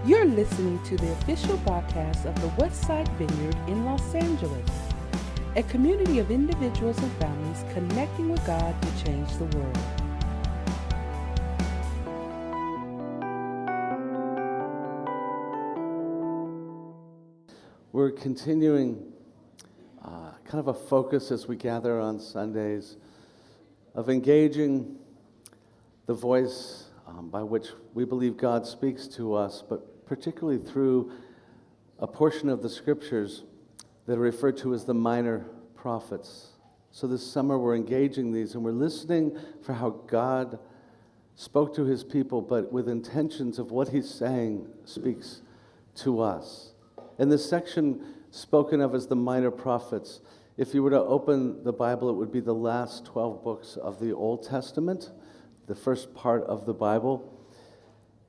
You're listening to the official broadcast of the Westside Vineyard in Los Angeles, a community of individuals and families connecting with God to change the world. We're continuing kind of a focus as we gather on Sundays of engaging the voice by which we believe God speaks to us, but particularly through a portion of the scriptures that are referred to as the minor prophets. So this summer we're engaging these and we're listening for how God spoke to his people, but with intentions of what he's saying speaks to us. In this section spoken of as the minor prophets, if you were to open the Bible, it would be the last 12 books of the Old Testament, the first part of the Bible.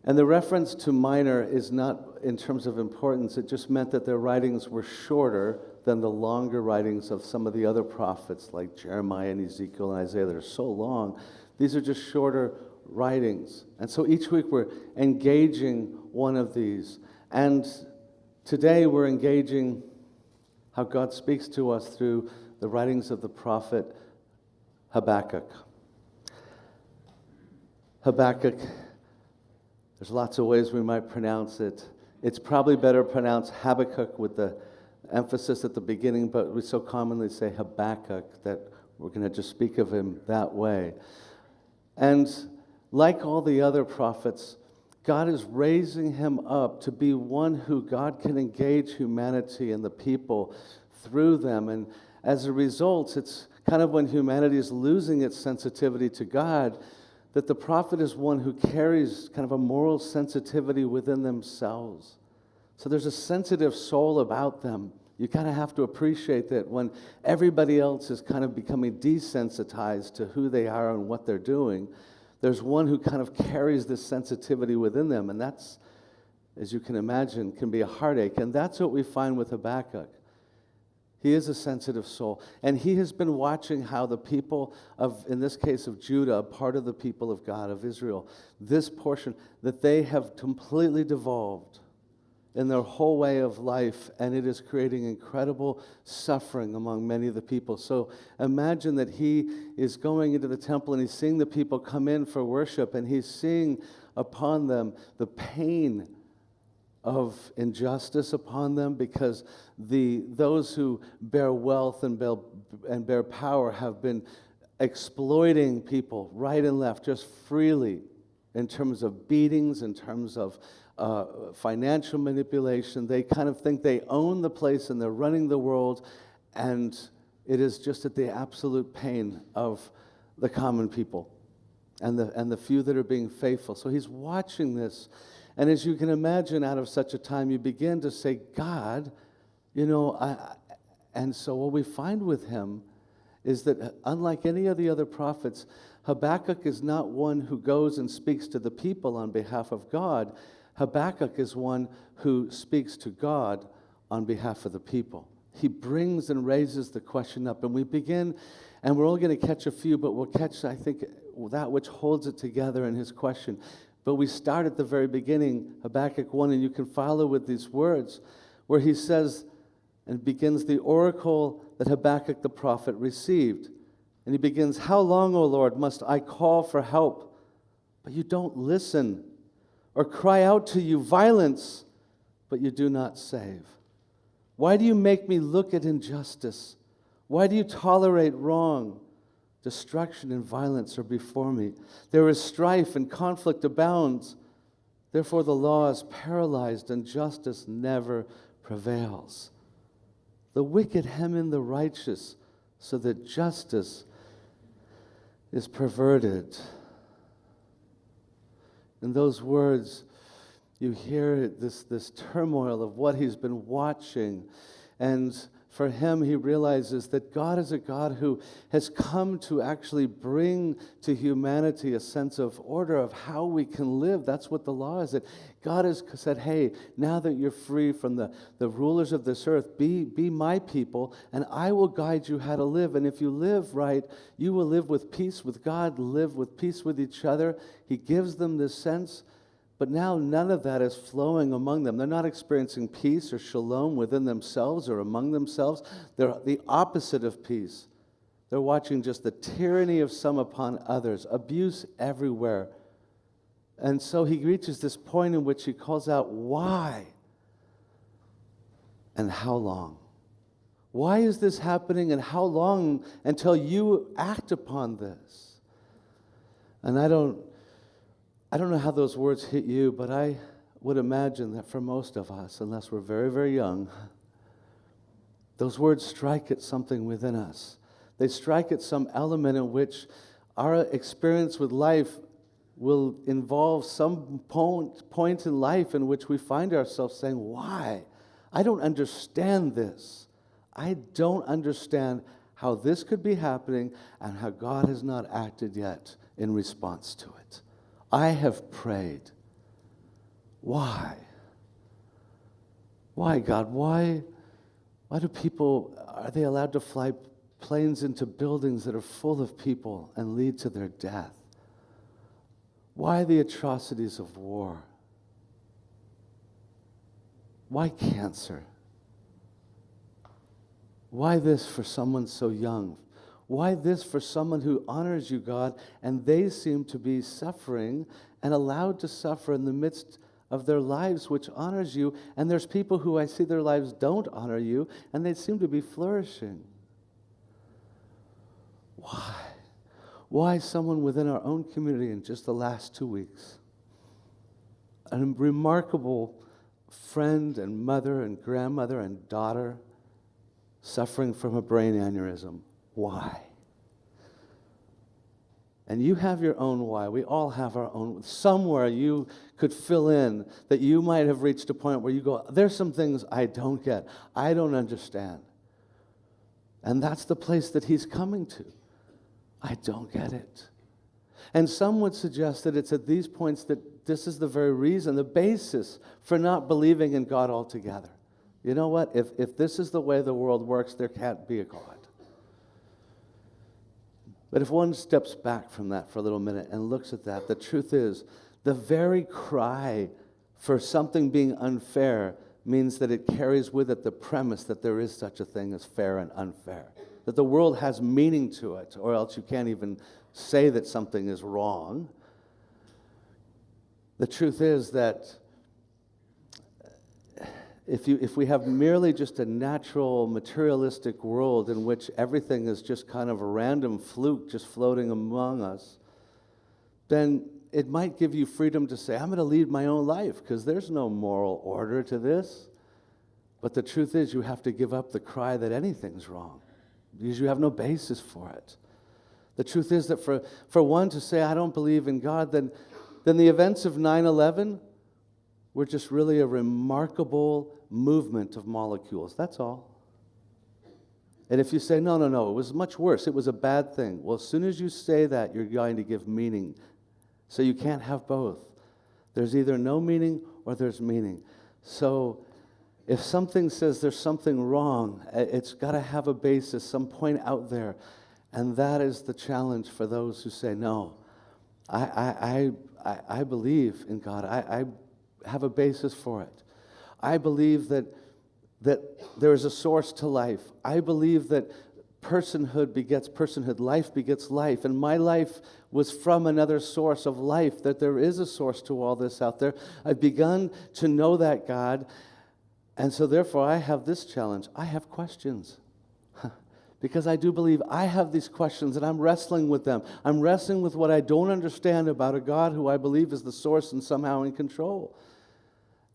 And the reference to minor is not in terms of importance. It just meant that their writings were shorter than the longer writings of some of the other prophets like Jeremiah and Ezekiel and Isaiah that are so long. These are just shorter writings. And so each week we're engaging one of these. And today we're engaging how God speaks to us through the writings of the prophet Habakkuk. Habakkuk, there's lots of ways we might pronounce it. It's probably better pronounced Habakkuk with the emphasis at the beginning, but we so commonly say Habakkuk that we're going to just speak of him that way. And like all the other prophets, God is raising him up to be one who God can engage humanity and the people through them. And as a result, it's kind of when humanity is losing its sensitivity to God, that the prophet is one who carries kind of a moral sensitivity within themselves. So there's a sensitive soul about them. You kind of have to appreciate that when everybody else is kind of becoming desensitized to who they are and what they're doing, there's one who kind of carries this sensitivity within them, and that's, as you can imagine, can be a heartache. And that's what we find with Habakkuk. He is a sensitive soul, and he has been watching how the people of, in this case of Judah, part of the people of God, of Israel, this portion, that they have completely devolved in their whole way of life, and it is creating incredible suffering among many of the people. So imagine that he is going into the temple and he's seeing the people come in for worship, and he's seeing upon them the pain of injustice upon them, because those who bear wealth and bear power have been exploiting people right and left just freely in terms of beatings, in terms of financial manipulation. They kind of think they own the place and they're running the world, and it is just at the absolute pain of the common people and the few that are being faithful. So he's watching this, and as you can imagine, out of such a time, you begin to say, God, and so what we find with him is that unlike any of the other prophets, Habakkuk is not one who goes and speaks to the people on behalf of God. Habakkuk is one who speaks to God on behalf of the people. He brings and raises the question up, and we begin, and we're only going to catch a few, but we'll catch, I think, that which holds it together in his question. But we start at the very beginning, Habakkuk 1, and you can follow with these words, where he says, and begins the oracle that Habakkuk the prophet received. And he begins, how long, O Lord, must I call for help, but you don't listen? Or cry out to you violence, but you do not save? Why do you make me look at injustice? Why do you tolerate wrong? Destruction and violence are before me. There is strife and conflict abounds. Therefore the law is paralyzed and justice never prevails. The wicked hem in the righteous so that justice is perverted. In those words, you hear this turmoil of what he's been watching. And for him, he realizes that God is a God who has come to actually bring to humanity a sense of order of how we can live. That's what the law is. That God has said, hey, now that you're free from the rulers of this earth, be my people, and I will guide you how to live. And if you live right, you will live with peace with God, live with peace with each other. He gives them this sense But now none of that is flowing among them. They're not experiencing peace or shalom within themselves or among themselves. They're the opposite of peace. They're watching just the tyranny of some upon others, abuse everywhere. And so he reaches this point in which he calls out, why? And how long? Why is this happening, and how long until you act upon this? And I don't know how those words hit you, but I would imagine that for most of us, unless we're very, very young, those words strike at something within us. They strike at some element in which our experience with life will involve some point in life in which we find ourselves saying, why? I don't understand this. I don't understand how this could be happening and how God has not acted yet in response to it. I have prayed. Why? Why, God? Why do people, are they allowed to fly planes into buildings that are full of people and lead to their death? Why the atrocities of war? Why cancer? Why this for someone so young? Why this for someone who honors you, God, and they seem to be suffering and allowed to suffer in the midst of their lives, which honors you, and there's people who I see their lives don't honor you, and they seem to be flourishing. Why? Why someone within our own community in just the last 2 weeks? A remarkable friend and mother and grandmother and daughter suffering from a brain aneurysm. Why? And you have your own why. We all have our own. Somewhere you could fill in that you might have reached a point where you go, there's some things I don't get. I don't understand. And that's the place that he's coming to. I don't get it. And some would suggest that it's at these points that this is the very reason, the basis for not believing in God altogether. You know what? If this is the way the world works, there can't be a God. But if one steps back from that for a little minute and looks at that, the truth is, the very cry for something being unfair means that it carries with it the premise that there is such a thing as fair and unfair. That the world has meaning to it, or else you can't even say that something is wrong. The truth is that if we have merely just a natural, materialistic world in which everything is just kind of a random fluke just floating among us, then it might give you freedom to say, I'm going to lead my own life because there's no moral order to this. But the truth is you have to give up the cry that anything's wrong because you have no basis for it. The truth is that for one to say, I don't believe in God, then the events of 9/11 were just really a remarkable movement of molecules. That's all. And if you say, no, it was much worse, it was a bad thing. Well, as soon as you say that, you're going to give meaning. So you can't have both. There's either no meaning or there's meaning. So if something says there's something wrong, it's got to have a basis, some point out there. And that is the challenge for those who say, no, I believe in God. I have a basis for it. I believe that there is a source to life. I believe that personhood begets personhood, life begets life, and my life was from another source of life, that there is a source to all this out there. I've begun to know that God, and so therefore I have this challenge. I have questions. Because I do believe I have these questions and I'm wrestling with them. I'm wrestling with what I don't understand about a God who I believe is the source and somehow in control.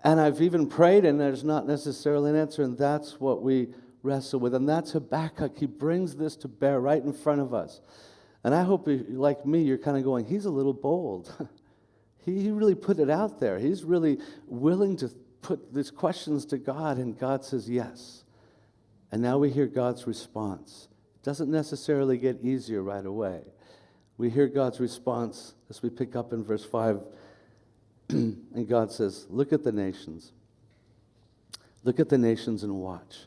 And I've even prayed and there's not necessarily an answer, and that's what we wrestle with. And that's Habakkuk. He brings this to bear right in front of us. And I hope, like me, you're kind of going, he's a little bold. He really put it out there. He's really willing to put these questions to God, and God says yes. And now we hear God's response. It doesn't necessarily get easier right away. We hear God's response as we pick up in verse 5. And God says, look at the nations. Look at the nations and watch.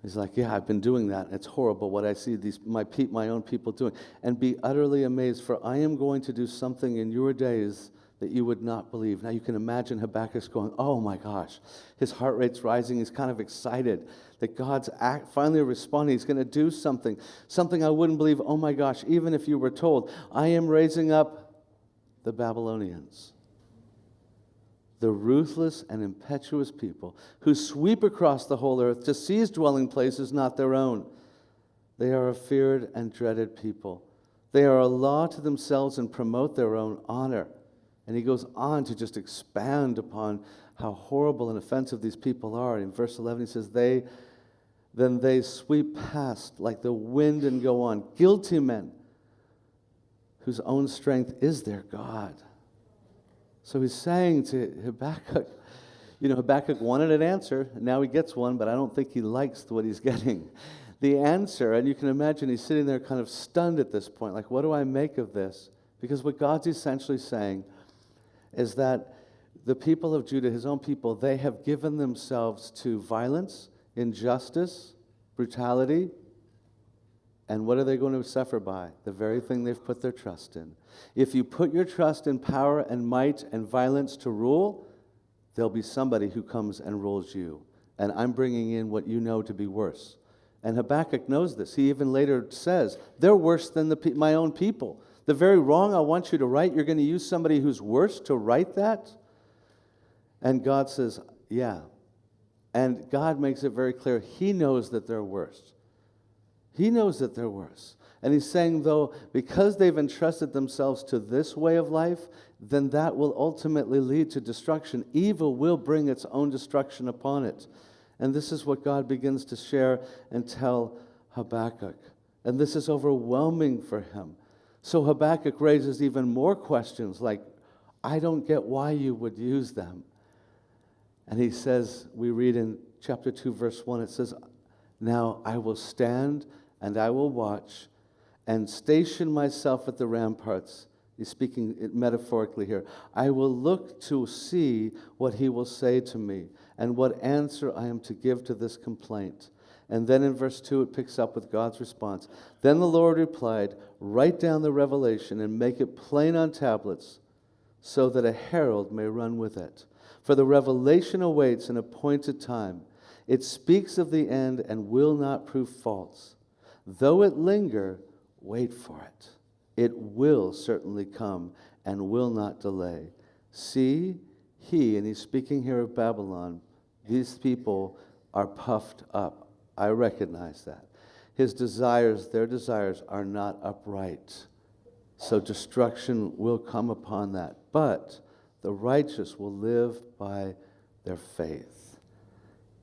He's like, yeah, I've been doing that. It's horrible what I see my own people doing. And be utterly amazed, for I am going to do something in your days that you would not believe. Now you can imagine Habakkuk's going, oh my gosh. His heart rate's rising. He's kind of excited that God's finally responding. He's going to do something I wouldn't believe. Oh my gosh, even if you were told, I am raising up the Babylonians, the ruthless and impetuous people who sweep across the whole earth to seize dwelling places not their own. They are a feared and dreaded people. They are a law to themselves and promote their own honor. And he goes on to just expand upon how horrible and offensive these people are. In verse 11 he says, Then they sweep past like the wind and go on. Guilty men whose own strength is their God. So he's saying to Habakkuk, Habakkuk wanted an answer, and now he gets one, but I don't think he likes what he's getting. The answer, and you can imagine he's sitting there kind of stunned at this point, like, what do I make of this? Because what God's essentially saying is that the people of Judah, his own people, they have given themselves to violence, injustice, brutality, and what are they going to suffer by? The very thing they've put their trust in. If you put your trust in power and might and violence to rule, there'll be somebody who comes and rules you. And I'm bringing in what you know to be worse. And Habakkuk knows this. He even later says, they're worse than my own people. The very wrong I want you to right, you're going to use somebody who's worse to right that? And God says, yeah. And God makes it very clear, he knows that they're worse. He knows that they're worse. And he's saying, though, because they've entrusted themselves to this way of life, then that will ultimately lead to destruction. Evil will bring its own destruction upon it. And this is what God begins to share and tell Habakkuk. And this is overwhelming for him. So Habakkuk raises even more questions like, I don't get why you would use them. And he says, we read in chapter 2, verse 1, it says, Now I will stand and I will watch and station myself at the ramparts. He's speaking metaphorically here. I will look to see what he will say to me and what answer I am to give to this complaint. And then in verse 2, it picks up with God's response. Then the Lord replied, Write down the revelation and make it plain on tablets so that a herald may run with it. For the revelation awaits an appointed time. It speaks of the end and will not prove false. Though it linger, wait for it. It will certainly come and will not delay. See, and he's speaking here of Babylon, these people are puffed up. I recognize that. His desires, their desires, are not upright. So destruction will come upon that. But the righteous will live by their faith.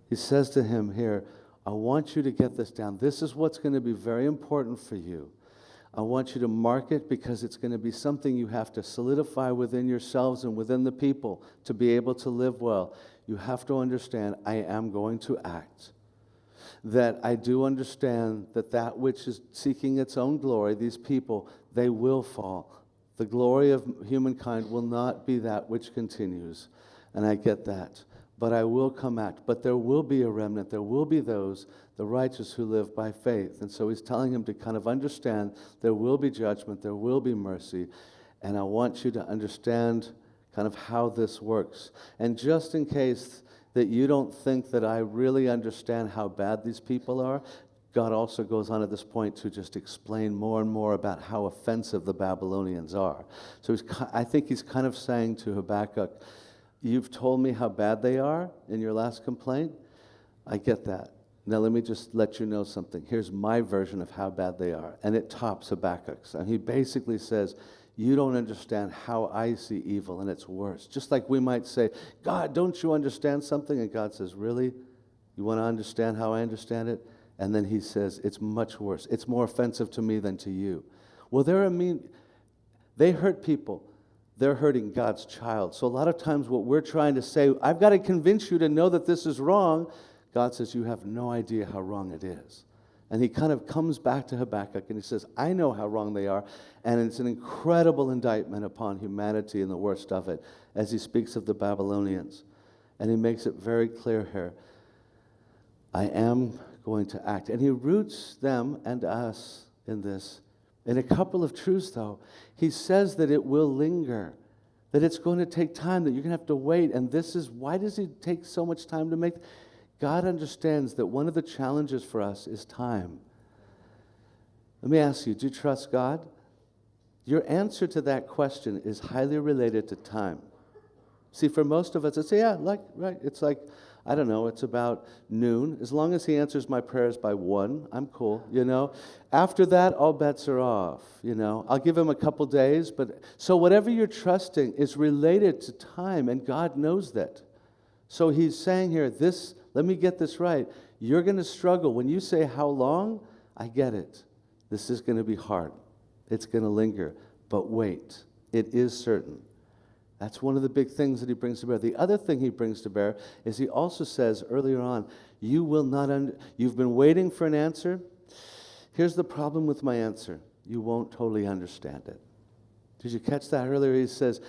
He says to him here, I want you to get this down. This is what's going to be very important for you. I want you to mark it because it's going to be something you have to solidify within yourselves and within the people to be able to live well. You have to understand, I am going to act. That I do understand that which is seeking its own glory, these people, they will fall. The glory of humankind will not be that which continues. And I get that. But I will come act. But there will be a remnant. There will be those, the righteous, who live by faith. And so he's telling him to kind of understand there will be judgment, there will be mercy. And I want you to understand kind of how this works. And just in case that you don't think that I really understand how bad these people are, God also goes on at this point to just explain more and more about how offensive the Babylonians are. So I think he's kind of saying to Habakkuk, you've told me how bad they are in your last complaint. I get that. Now let me just let you know something. Here's my version of how bad they are. And it tops Habakkuk's. And he basically says, you don't understand how I see evil, and it's worse. Just like we might say, God, don't you understand something? And God says, really? You want to understand how I understand it? And then he says, it's much worse. It's more offensive to me than to you. Well, they hurt people. They're hurting God's child. So a lot of times what we're trying to say, I've got to convince you to know that this is wrong. God says, you have no idea how wrong it is. And he kind of comes back to Habakkuk and he says, I know how wrong they are. And it's an incredible indictment upon humanity and the worst of it as he speaks of the Babylonians. And he makes it very clear here. I am going to act. And he roots them and us in this. In a couple of truths, though, he says that it will linger, that it's going to take time, that you're going to have to wait. And this is, why does he take so much time to make? God understands that one of the challenges for us is time. Let me ask you, do you trust God? Your answer to that question is highly related to time. See, for most of us, it's, right. It's like, I don't know, it's about noon. As long as he answers my prayers by 1, I'm cool, After that, all bets are off, I'll give him a couple days, but so whatever you're trusting is related to time, and God knows that. So he's saying here, let me get this right. You're going to struggle. When you say how long, I get it. This is going to be hard. It's going to linger. But wait, it is certain. That's one of the big things that he brings to bear. The other thing he brings to bear is he also says earlier on, you've been waiting for an answer. Here's the problem with my answer. You won't totally understand it. Did you catch that earlier? He says,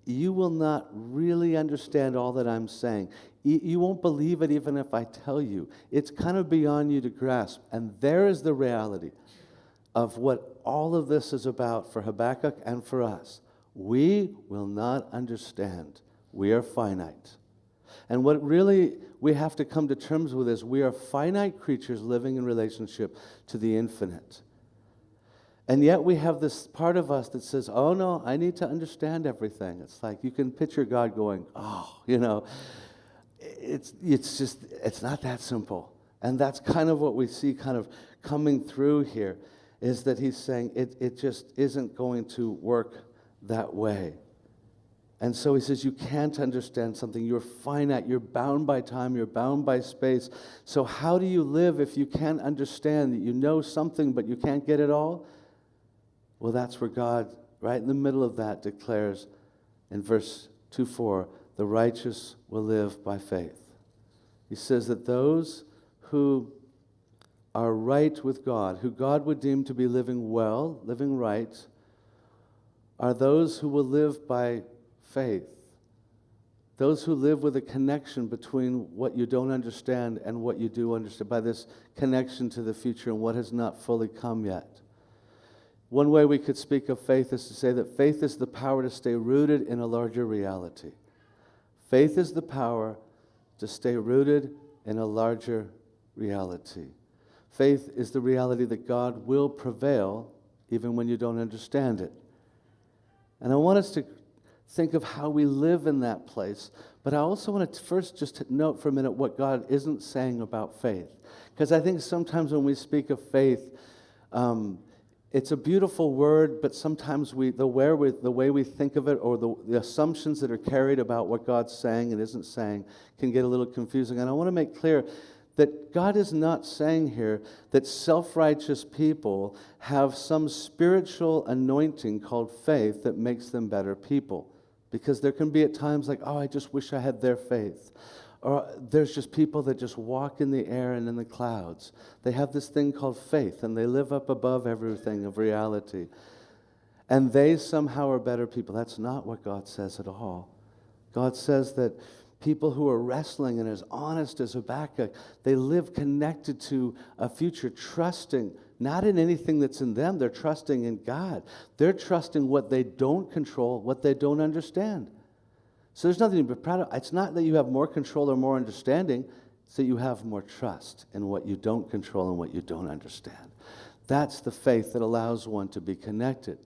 you will not really understand all that I'm saying. You won't believe it even if I tell you. It's kind of beyond you to grasp. And there is the reality of what all of this is about for Habakkuk and for us. We will not understand. We are finite. And what really we have to come to terms with is we are finite creatures living in relationship to the infinite. And yet we have this part of us that says, oh no, I need to understand everything. It's like you can picture God going, it's not that simple. And that's kind of what we see kind of coming through here, is that he's saying it just isn't going to work that way. And so he says, you can't understand something. You're finite. You're bound by time. You're bound by space. So how do you live if you can't understand that you know something but you can't get it all? Well, that's where God, right in the middle of that, declares in verse 2:4, the righteous will live by faith. He says that those who are right with God, who God would deem to be living well, living right, are those who will live by faith. Those who live with a connection between what you don't understand and what you do understand, by this connection to the future and what has not fully come yet. One way we could speak of faith is to say that faith is the power to stay rooted in a larger reality. Faith is the power to stay rooted in a larger reality. Faith is the reality that God will prevail even when you don't understand it. And I want us to think of how we live in that place. But I also want to first just note for a minute what God isn't saying about faith. Because I think sometimes when we speak of faith, it's a beautiful word, but sometimes the way we think of it, or the assumptions that are carried about what God's saying and isn't saying, can get a little confusing. And I want to make clear that God is not saying here that self-righteous people have some spiritual anointing called faith that makes them better people. Because there can be at times like, I just wish I had their faith. Or there's just people that just walk in the air and in the clouds. They have this thing called faith, and they live up above everything of reality. And they somehow are better people. That's not what God says at all. God says that people who are wrestling and as honest as Habakkuk, they live connected to a future, trusting not in anything that's in them. They're trusting in God. They're trusting what they don't control, what they don't understand. So there's nothing to be proud of. It's not that you have more control or more understanding. It's that you have more trust in what you don't control and what you don't understand. That's the faith that allows one to be connected.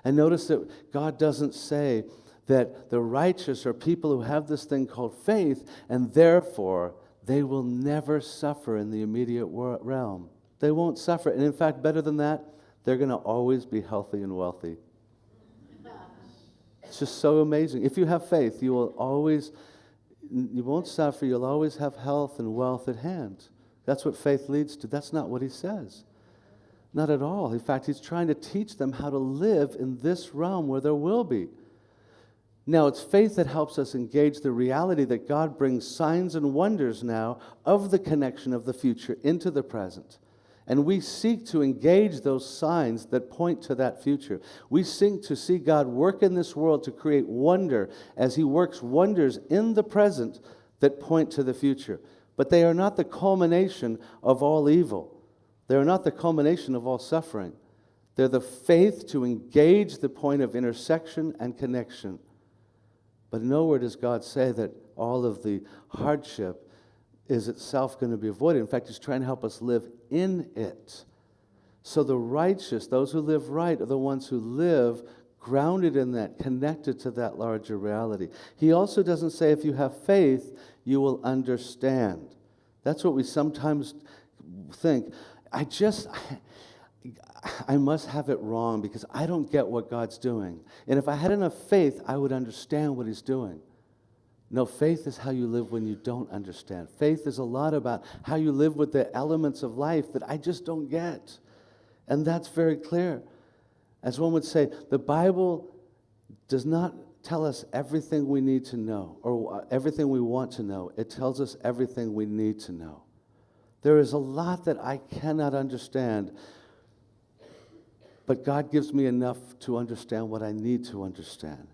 And notice that God doesn't say that the righteous are people who have this thing called faith, and therefore they will never suffer in the immediate realm. They won't suffer. And in fact, better than that, they're going to always be healthy and wealthy. It's just so amazing. If you have faith, you won't suffer. You'll always have health and wealth at hand. That's what faith leads to. That's not what he says. Not at all. In fact, he's trying to teach them how to live in this realm where there will be. Now, it's faith that helps us engage the reality that God brings signs and wonders now of the connection of the future into the present. And we seek to engage those signs that point to that future. We seek to see God work in this world to create wonder as he works wonders in the present that point to the future. But they are not the culmination of all evil. They are not the culmination of all suffering. They're the faith to engage the point of intersection and connection. But nowhere does God say that all of the hardship is itself going to be avoided. In fact, he's trying to help us live in it. So the righteous, those who live right, are the ones who live grounded in that, connected to that larger reality. He also doesn't say if you have faith, you will understand. That's what we sometimes think. I must have it wrong because I don't get what God's doing. And if I had enough faith, I would understand what he's doing. No, faith is how you live when you don't understand. Faith is a lot about how you live with the elements of life that I just don't get. And that's very clear. As one would say, the Bible does not tell us everything we need to know or everything we want to know. It tells us everything we need to know. There is a lot that I cannot understand, but God gives me enough to understand what I need to understand.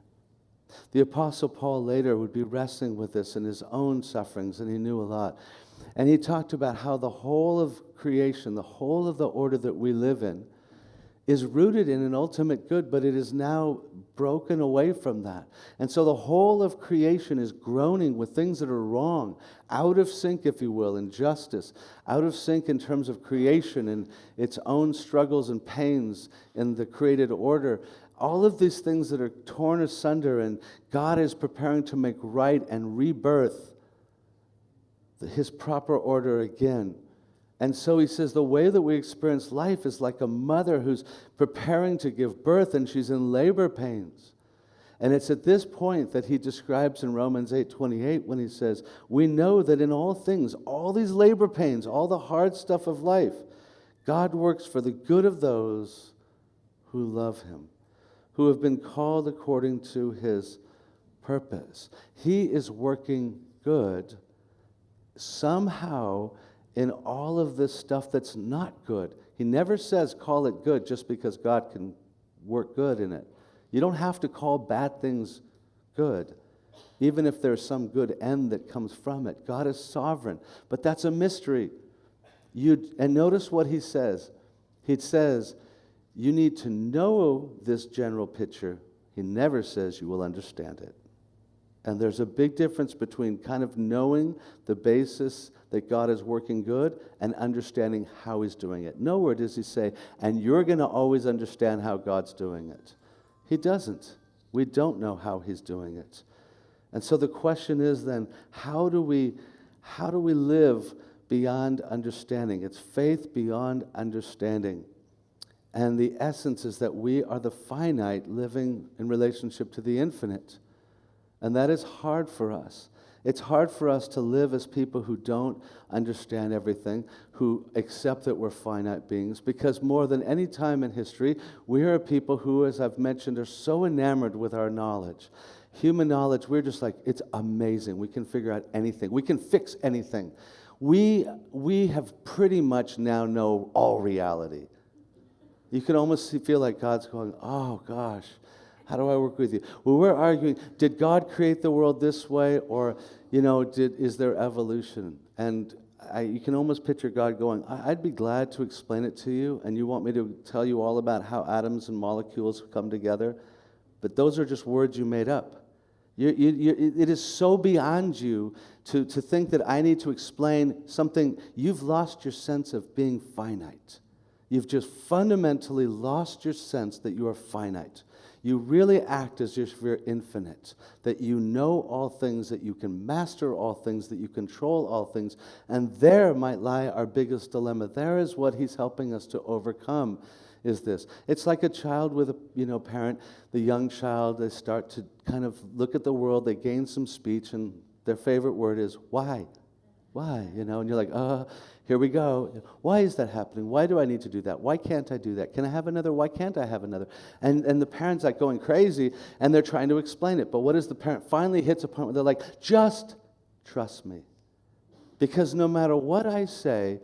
The Apostle Paul later would be wrestling with this in his own sufferings, and he knew a lot. And he talked about how the whole of creation, the whole of the order that we live in, is rooted in an ultimate good, but it is now broken away from that. And so the whole of creation is groaning with things that are wrong, out of sync, if you will, in justice, out of sync in terms of creation and its own struggles and pains in the created order. All of these things that are torn asunder, and God is preparing to make right and rebirth his proper order again. And so he says the way that we experience life is like a mother who's preparing to give birth and she's in labor pains. And it's at this point that he describes in Romans 8:28 when he says, we know that in all things, all these labor pains, all the hard stuff of life, God works for the good of those who love him, who have been called according to his purpose. He is working good somehow in all of this stuff that's not good. He never says call it good just because God can work good in it. You don't have to call bad things good, even if there's some good end that comes from it. God is sovereign, but that's a mystery. And notice what he says. He says, you need to know this general picture. He never says you will understand it. And there's a big difference between kind of knowing the basis that God is working good and understanding how he's doing it. Nowhere does he say, and you're going to always understand how God's doing it. He doesn't. We don't know how he's doing it. And so the question is then, how do we live beyond understanding? It's faith beyond understanding. And the essence is that we are the finite living in relationship to the infinite. And that is hard for us. It's hard for us to live as people who don't understand everything, who accept that we're finite beings, because more than any time in history, we are a people who, as I've mentioned, are so enamored with our knowledge. Human knowledge, we're just like, it's amazing. We can figure out anything. We can fix anything. We have pretty much now know all reality. You can almost feel like God's going, oh gosh, how do I work with you? Well, we're arguing, did God create the world this way, or, is there evolution? And you can almost picture God going, I'd be glad to explain it to you, and you want me to tell you all about how atoms and molecules come together, but those are just words you made up. It is so beyond you to think that I need to explain something. You've lost your sense of being finite. You've just fundamentally lost your sense that you are finite. You really act as if you're infinite, that you know all things, that you can master all things, that you control all things. And there might lie our biggest dilemma. There is what he's helping us to overcome, is this. It's like a child with a parent, the young child, they start to kind of look at the world, they gain some speech, and their favorite word is, why? Why? And you're like, here we go. Why is that happening? Why do I need to do that? Why can't I do that? Can I have another? Why can't I have another? And the parent's like going crazy, and they're trying to explain it. But what is the parent? Finally hits a point where they're like, just trust me. Because no matter what I say,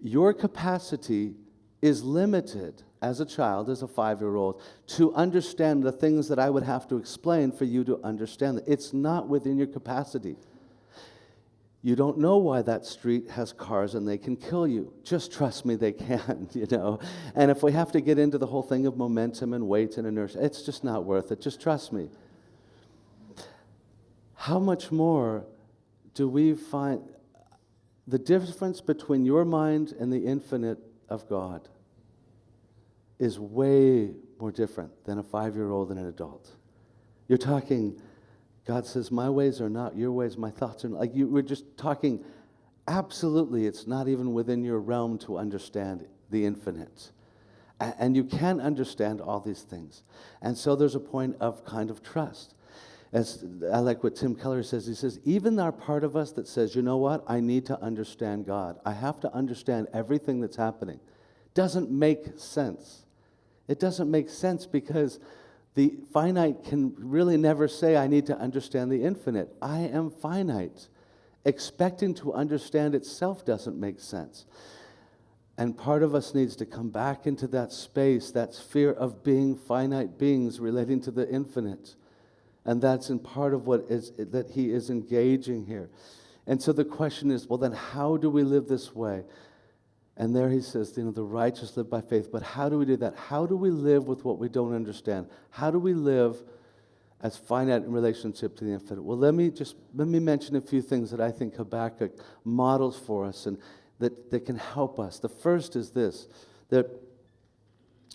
your capacity is limited as a child, as a 5-year-old, to understand the things that I would have to explain for you to understand. It's not within your capacity. You don't know why that street has cars and they can kill you. Just trust me, they can, And if we have to get into the whole thing of momentum and weight and inertia, it's just not worth it. Just trust me. how much more do we find the difference between your mind and the infinite of God is way more different than a 5-year-old and an adult. You're talking, God says, my ways are not your ways, my thoughts are not. Like we're just talking, absolutely, it's not even within your realm to understand the infinite. And you can understand all these things. And so there's a point of kind of trust. As I like what Tim Keller says, he says, even our part of us that says, you know what, I need to understand God. I have to understand everything that's happening. Doesn't make sense. It doesn't make sense because the finite can really never say, I need to understand the infinite. I am finite. Expecting to understand itself doesn't make sense. And part of us needs to come back into that space, that sphere of being finite beings relating to the infinite. And that's in part of what is that he is engaging here. And so the question is, well, then how do we live this way? And there he says, the righteous live by faith. But how do we do that? How do we live with what we don't understand? How do we live as finite in relationship to the infinite? Well, let me mention a few things that I think Habakkuk models for us and that can help us. The first is this, that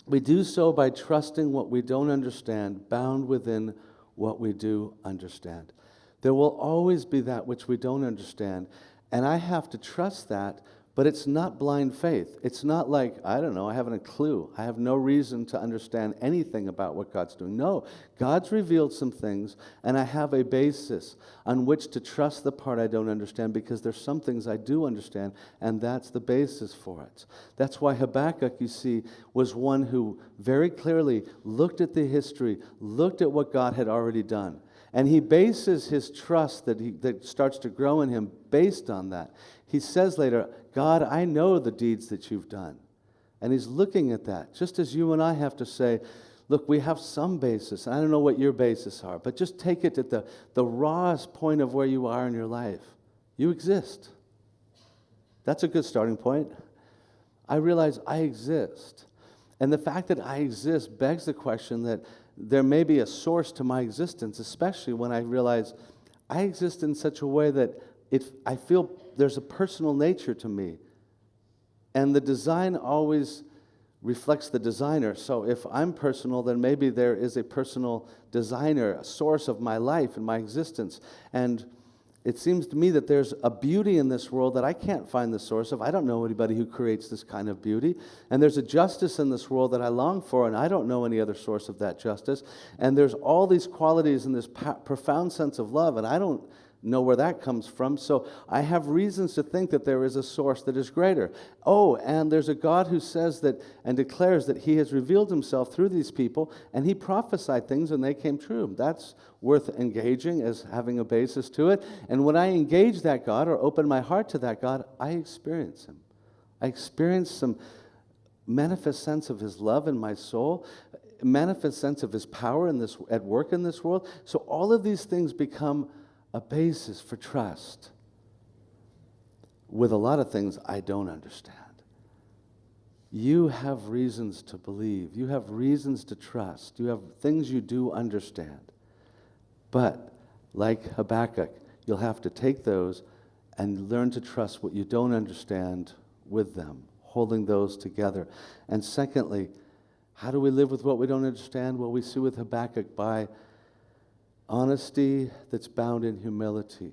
we do so by trusting what we don't understand, bound within what we do understand. There will always be that which we don't understand, and I have to trust that. But it's not blind faith. It's not like, I don't know, I haven't a clue. I have no reason to understand anything about what God's doing. No, God's revealed some things, and I have a basis on which to trust the part I don't understand because there's some things I do understand, and that's the basis for it. That's why Habakkuk, you see, was one who very clearly looked at the history, looked at what God had already done. And he bases his trust that starts to grow in him based on that. He says later, God, I know the deeds that you've done. And he's looking at that, just as you and I have to say, look, we have some basis. I don't know what your basis are, but just take it at the rawest point of where you are in your life. You exist. That's a good starting point. I realize I exist. And the fact that I exist begs the question that there may be a source to my existence, especially when I realize I exist in such a way that I feel there's a personal nature to me. And the design always reflects the designer. So if I'm personal, then maybe there is a personal designer, a source of my life and my existence. And it seems to me that there's a beauty in this world that I can't find the source of. I don't know anybody who creates this kind of beauty. And there's a justice in this world that I long for, and I don't know any other source of that justice. And there's all these qualities and this profound sense of love, and I don't know where that comes from. So I have reasons to think that there is a source that is greater. Oh, and there's a God who says that and declares that he has revealed himself through these people, and he prophesied things and they came true. That's worth engaging as having a basis to it. And when I engage that God or open my heart to that God, I experience him. I experience some manifest sense of his love in my soul, manifest sense of his power at work in this world. So all of these things become a basis for trust with a lot of things I don't understand. You have reasons to believe. You have reasons to trust. You have things you do understand. But like Habakkuk, you'll have to take those and learn to trust what you don't understand with them, holding those together. And secondly, how do we live with what we don't understand? Well, we see with Habakkuk by honesty that's bound in humility.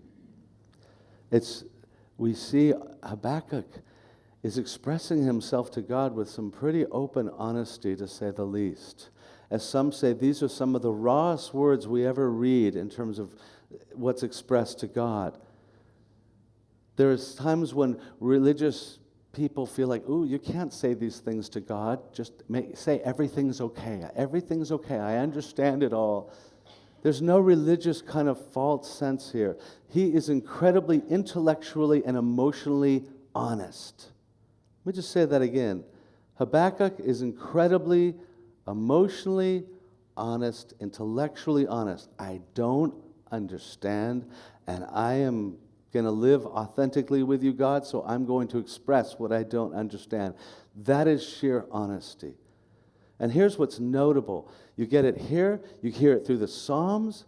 We see Habakkuk is expressing himself to God with some pretty open honesty, to say the least. As some say, these are some of the rawest words we ever read in terms of what's expressed to God. There's times when religious people feel like, ooh, you can't say these things to God. Just say everything's okay. Everything's okay. I understand it all. There's no religious kind of false sense here. He is incredibly intellectually and emotionally honest. Let me just say that again. Habakkuk is incredibly emotionally honest, intellectually honest. I don't understand, and I am going to live authentically with you, God, so I'm going to express what I don't understand. That is sheer honesty. And here's what's notable. You get it here, you hear it through the Psalms,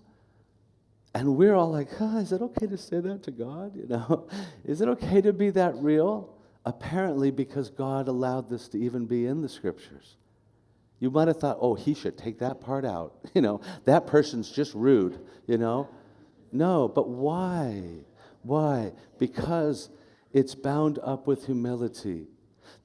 And we're all like, is it okay to say that to God? Is it okay to be that real? Apparently, because God allowed this to even be in the scriptures. You might have thought, he should take that part out. That person's just rude, No, but why? Why? Because it's bound up with humility.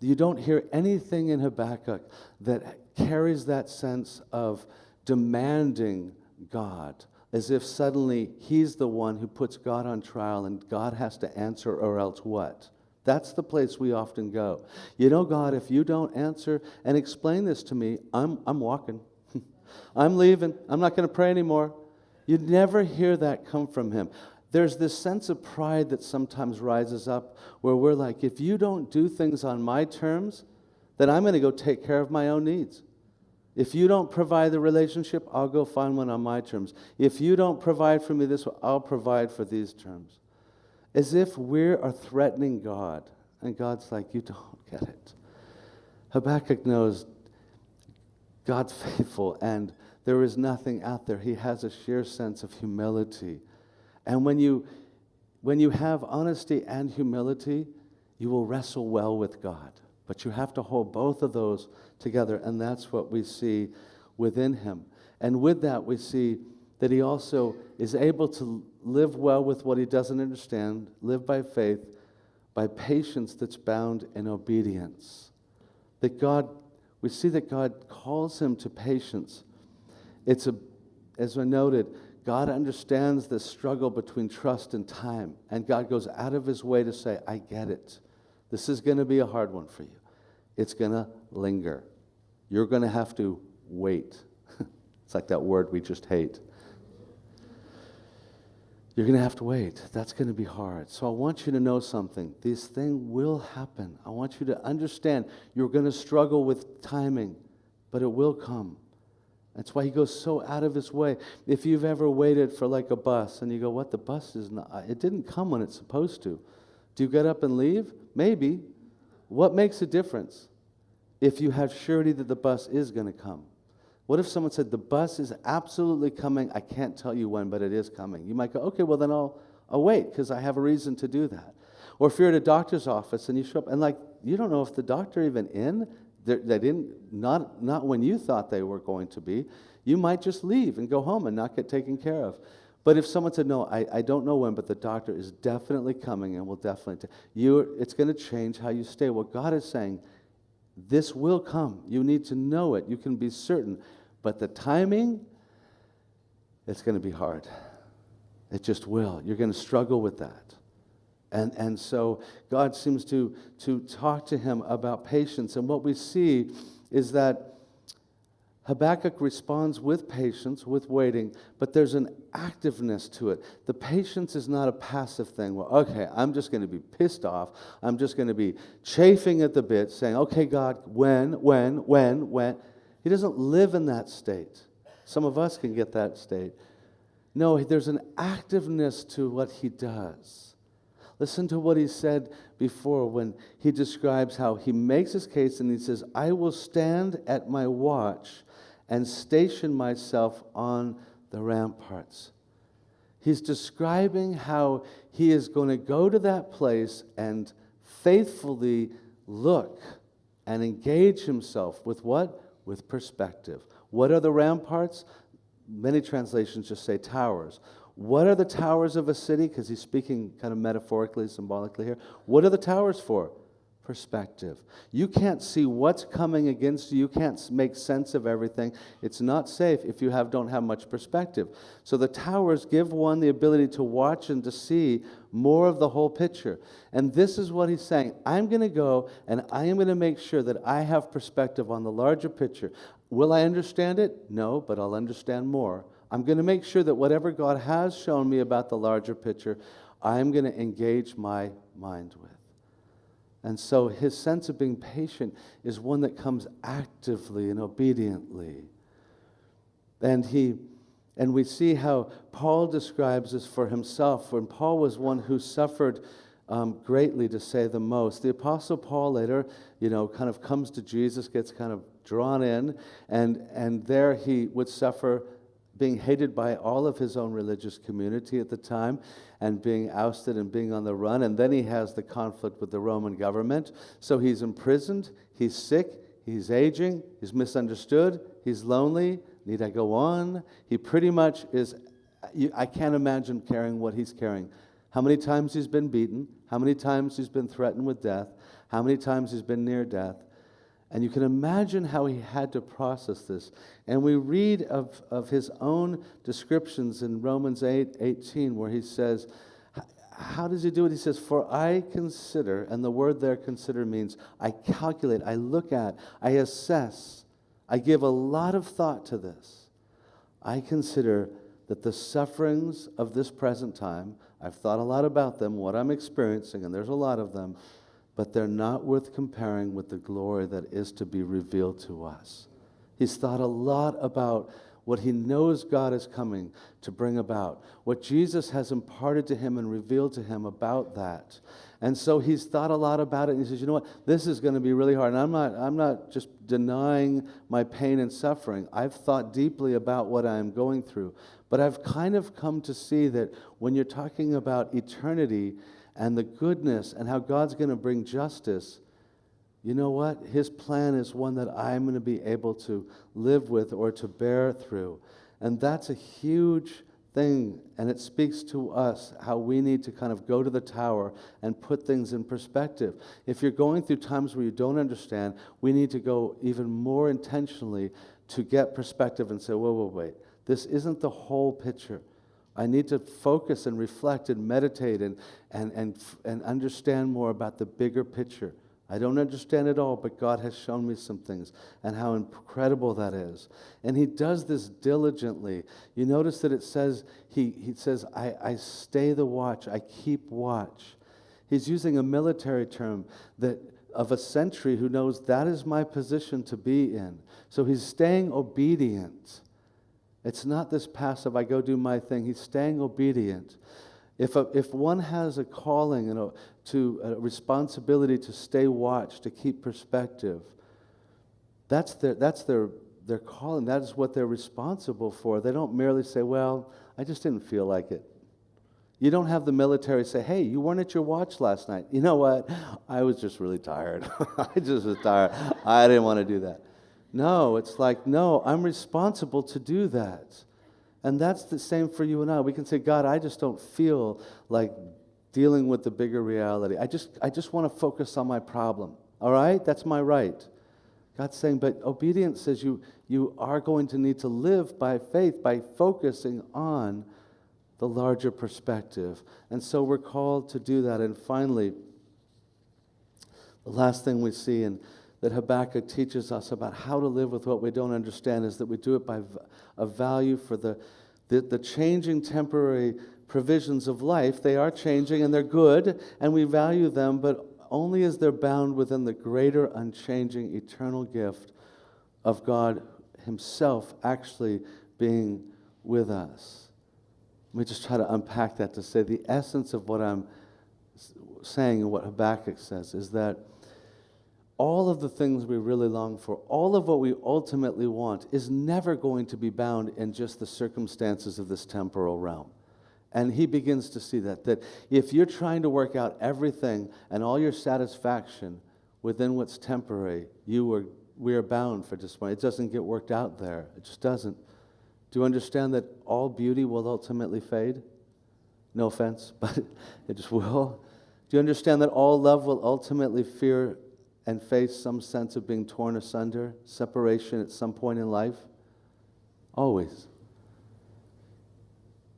You don't hear anything in Habakkuk that carries that sense of demanding God, as if suddenly he's the one who puts God on trial and God has to answer or else what? That's the place we often go. God, if you don't answer and explain this to me, I'm walking. I'm leaving. I'm not going to pray anymore. You never hear that come from him. There's this sense of pride that sometimes rises up where we're like, if you don't do things on my terms, then I'm going to go take care of my own needs. If you don't provide the relationship, I'll go find one on my terms. If you don't provide for me this way, I'll provide for these terms. As if we are threatening God, and God's like, you don't get it. Habakkuk knows God's faithful, and there is nothing out there. He has a sheer sense of humility. And when you have honesty and humility, you will wrestle well with God. But you have to hold both of those together, and that's what we see within him. And with that, we see that he also is able to live well with what he doesn't understand, live by faith, by patience that's bound in obedience. We see that God calls him to patience. As I noted, God understands the struggle between trust and time, and God goes out of his way to say, I get it. This is going to be a hard one for you. It's going to linger. You're going to have to wait. It's like that word we just hate. You're going to have to wait. That's going to be hard. So I want you to know something. This thing will happen. I want you to understand you're going to struggle with timing, but it will come. That's why he goes so out of his way. If you've ever waited for like a bus and you go, the bus is not, it didn't come when it's supposed to. Do you get up and leave? Maybe. What makes a difference if you have surety that the bus is going to come? What if someone said, the bus is absolutely coming, I can't tell you when, but it is coming? You might go, okay, well then I'll wait because I have a reason to do that. Or if you're at a doctor's office and you show up and you don't know if the doctor even in, they didn't, not when you thought they were going to be, you might just leave and go home and not get taken care of. But if someone said, no, I don't know when, but the doctor is definitely coming and will definitely, it's going to change how you stay. Well, God is saying, this will come. You need to know it. You can be certain. But the timing, it's going to be hard. It just will. You're going to struggle with that. And so God seems to talk to him about patience. And what we see is that Habakkuk responds with patience, with waiting, but there's an activeness to it. The patience is not a passive thing. Well, okay, I'm just going to be pissed off. I'm just going to be chafing at the bit, saying, okay, God, when? He doesn't live in that state. Some of us can get that state. No, there's an activeness to what he does. Listen to what he said before when he describes how he makes his case and he says, I will stand at my watch and station myself on the ramparts. He's describing how he is going to go to that place and faithfully look and engage himself with what? With perspective. What are the ramparts? Many translations just say towers. What are the towers of a city? Because he's speaking kind of metaphorically, symbolically here. What are the towers for? Perspective. You can't see what's coming against you. You can't make sense of everything. It's not safe if you don't have much perspective. So the towers give one the ability to watch and to see more of the whole picture. And this is what he's saying. I'm going to go and I am going to make sure that I have perspective on the larger picture. Will I understand it? No, but I'll understand more. I'm going to make sure that whatever God has shown me about the larger picture, I'm going to engage my mind with. And so his sense of being patient is one that comes actively and obediently. And we see how Paul describes this for himself, when Paul was one who suffered greatly, to say the most. The Apostle Paul later, kind of comes to Jesus, gets kind of drawn in, and there he would suffer being hated by all of his own religious community at the time and being ousted and being on the run. And then he has the conflict with the Roman government. So he's imprisoned, he's sick, he's aging, he's misunderstood, he's lonely. Need I go on? He pretty much is, I can't imagine carrying what he's carrying. How many times he's been beaten, how many times he's been threatened with death, how many times he's been near death. And you can imagine how he had to process this. And we read of his own descriptions in Romans 8:18, where he says, how does he do it? He says, for I consider, and the word there consider means I calculate, I look at, I assess, I give a lot of thought to this. I consider that the sufferings of this present time, I've thought a lot about them, what I'm experiencing, and there's a lot of them, but they're not worth comparing with the glory that is to be revealed to us. He's thought a lot about what he knows God is coming to bring about, what Jesus has imparted to him and revealed to him about that. And so he's thought a lot about it, and he says, you know what, this is going to be really hard. And I'm not just denying my pain and suffering. I've thought deeply about what I'm going through. But I've kind of come to see that when you're talking about eternity and the goodness and how God's going to bring justice, you know what? His plan is one that I'm going to be able to live with or to bear through. And that's a huge thing, and it speaks to us how we need to kind of go to the tower and put things in perspective. If you're going through times where you don't understand, we need to go even more intentionally to get perspective and say, whoa, wait. This isn't the whole picture. I need to focus and reflect and meditate and understand more about the bigger picture. I don't understand it all, but God has shown me some things and how incredible that is. And he does this diligently. You notice that it says, he says, I stay the watch, I keep watch. He's using a military term that of a sentry who knows that is my position to be in. So he's staying obedient. It's not this passive, I go do my thing. He's staying obedient. If one has a calling and a responsibility to stay watch, to keep perspective, that's their calling. That is what they're responsible for. They don't merely say, well, I just didn't feel like it. You don't have the military say, hey, you weren't at your watch last night. You know what? I was just really tired. I just was tired. I didn't want to do that. No, it's like, no, I'm responsible to do that. And that's the same for you and I. We can say, God, I just don't feel like dealing with the bigger reality. I just want to focus on my problem. All right? That's my right. God's saying, but obedience says you are going to need to live by faith, by focusing on the larger perspective. And so we're called to do that. And finally, the last thing we see in that Habakkuk teaches us about how to live with what we don't understand is that we do it by a value for the changing temporary provisions of life. They are changing and they're good, and we value them, but only as they're bound within the greater, unchanging, eternal gift of God himself actually being with us. Let me just try to unpack that to say the essence of what I'm saying and what Habakkuk says is that all of the things we really long for, all of what we ultimately want, is never going to be bound in just the circumstances of this temporal realm. And he begins to see that if you're trying to work out everything and all your satisfaction within what's temporary, we are bound for disappointment. It doesn't get worked out there. It just doesn't. Do you understand that all beauty will ultimately fade? No offense, but it just will. Do you understand that all love will ultimately fear and face some sense of being torn asunder, separation at some point in life? Always.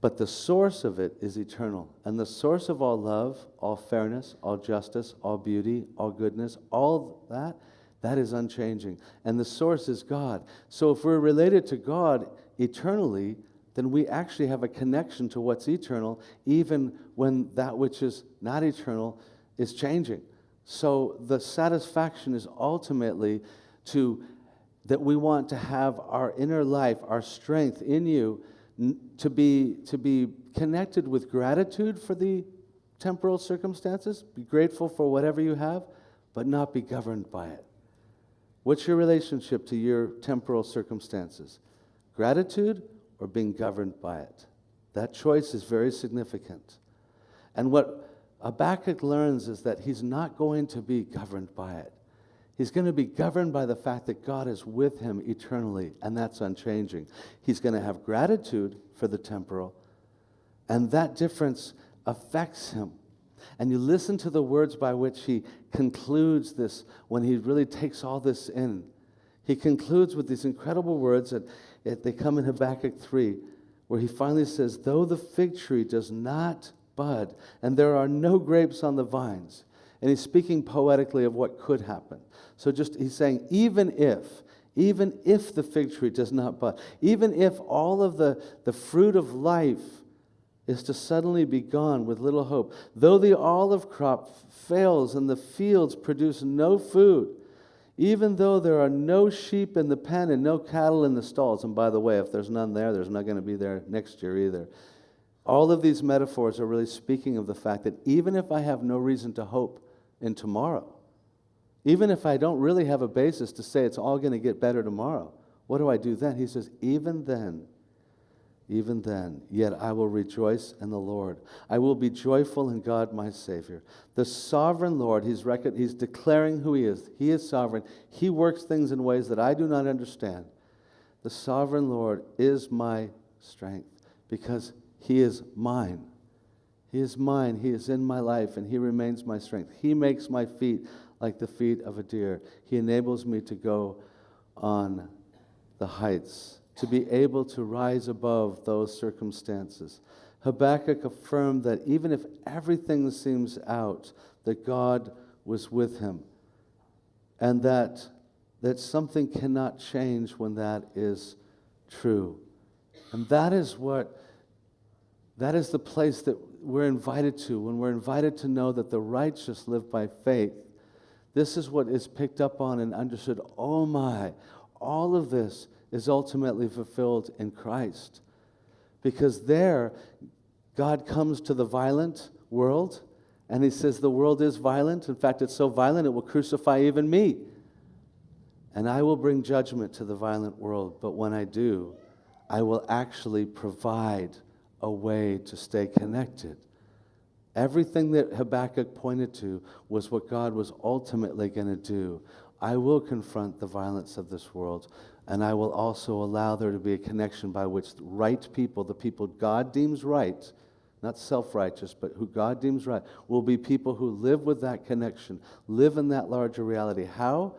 But the source of it is eternal. And the source of all love, all fairness, all justice, all beauty, all goodness, all that is unchanging. And the source is God. So if we're related to God eternally, then we actually have a connection to what's eternal, even when that which is not eternal is changing. So the satisfaction is ultimately that we want to have our inner life, our strength in you, to be connected with gratitude for the temporal circumstances, be grateful for whatever you have, but not be governed by it. What's your relationship to your temporal circumstances? Gratitude or being governed by it. That choice is very significant. And what Habakkuk learns is that he's not going to be governed by it. He's going to be governed by the fact that God is with him eternally, and that's unchanging. He's going to have gratitude for the temporal, and that difference affects him. And you listen to the words by which he concludes this, when he really takes all this in. He concludes with these incredible words that they come in Habakkuk 3, where he finally says, though the fig tree does not bud, and there are no grapes on the vines. And he's speaking poetically of what could happen. So he's saying, even if the fig tree does not bud, even if all of the fruit of life is to suddenly be gone with little hope, though the olive crop fails and the fields produce no food, even though there are no sheep in the pen and no cattle in the stalls, and by the way, if there's none there, there's not going to be there next year either. All of these metaphors are really speaking of the fact that even if I have no reason to hope in tomorrow, even if I don't really have a basis to say it's all going to get better tomorrow, what do I do then? He says, even then, yet I will rejoice in the Lord. I will be joyful in God my Savior. The sovereign Lord, he's declaring who he is. He is sovereign. He works things in ways that I do not understand. The sovereign Lord is my strength because he is mine. He is mine. He is in my life, and he remains my strength. He makes my feet like the feet of a deer. He enables me to go on the heights, to be able to rise above those circumstances. Habakkuk affirmed that even if everything seems out, that God was with him, and that something cannot change when that is true. And that is the place that we're invited to, when we're invited to know that the righteous live by faith. This is what is picked up on and understood. Oh my, all of this is ultimately fulfilled in Christ. Because there, God comes to the violent world, and he says the world is violent. In fact, it's so violent it will crucify even me. And I will bring judgment to the violent world. But when I do, I will actually provide a way to stay connected. Everything that Habakkuk pointed to was what God was ultimately going to do. I will confront the violence of this world, and I will also allow there to be a connection by which right people, the people God deems right, not self-righteous, but who God deems right, will be people who live with that connection, live in that larger reality. How?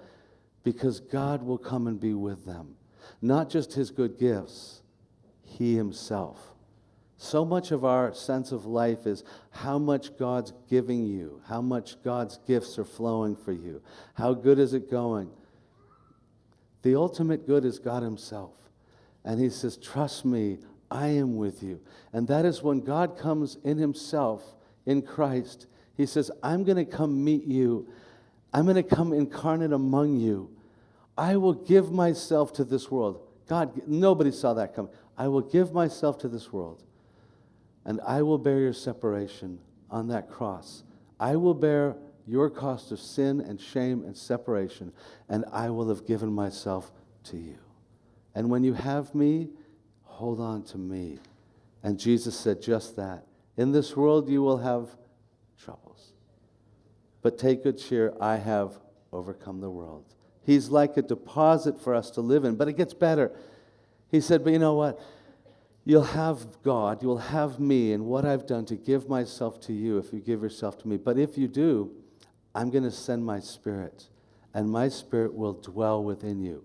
Because God will come and be with them. Not just his good gifts, he himself. So much of our sense of life is how much God's giving you, how much God's gifts are flowing for you, how good is it going. The ultimate good is God himself. And he says, trust me, I am with you. And that is when God comes in himself, in Christ. He says, I'm going to come meet you. I'm going to come incarnate among you. I will give myself to this world. God, nobody saw that coming. I will give myself to this world. And I will bear your separation on that cross. I will bear your cost of sin and shame and separation, and I will have given myself to you. And when you have me, hold on to me. And Jesus said just that. In this world you will have troubles. But take good cheer, I have overcome the world. He's like a deposit for us to live in, but it gets better. He said, but you know what? You'll have God, you'll have me, and what I've done to give myself to you if you give yourself to me. But if you do, I'm going to send my Spirit, and my Spirit will dwell within you.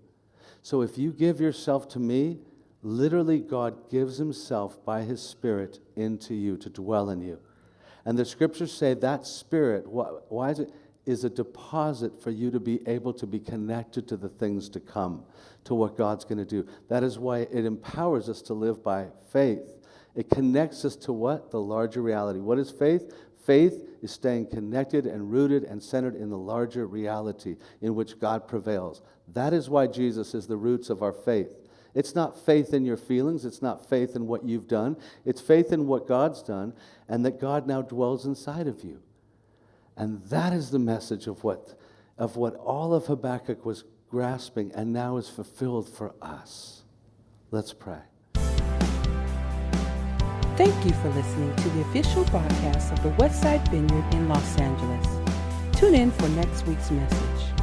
So if you give yourself to me, literally God gives himself by his Spirit into you to dwell in you. And the scriptures say that Spirit, why is it? Is a deposit for you to be able to be connected to the things to come, to what God's going to do. That is why it empowers us to live by faith. It connects us to what? The larger reality. What is faith? Faith is staying connected and rooted and centered in the larger reality in which God prevails. That is why Jesus is the roots of our faith. It's not faith in your feelings. It's not faith in what you've done. It's faith in what God's done and that God now dwells inside of you. And that is the message of what all of Habakkuk was grasping and now is fulfilled for us. Let's pray. Thank you for listening to the official broadcast of the Westside Vineyard in Los Angeles. Tune in for next week's message.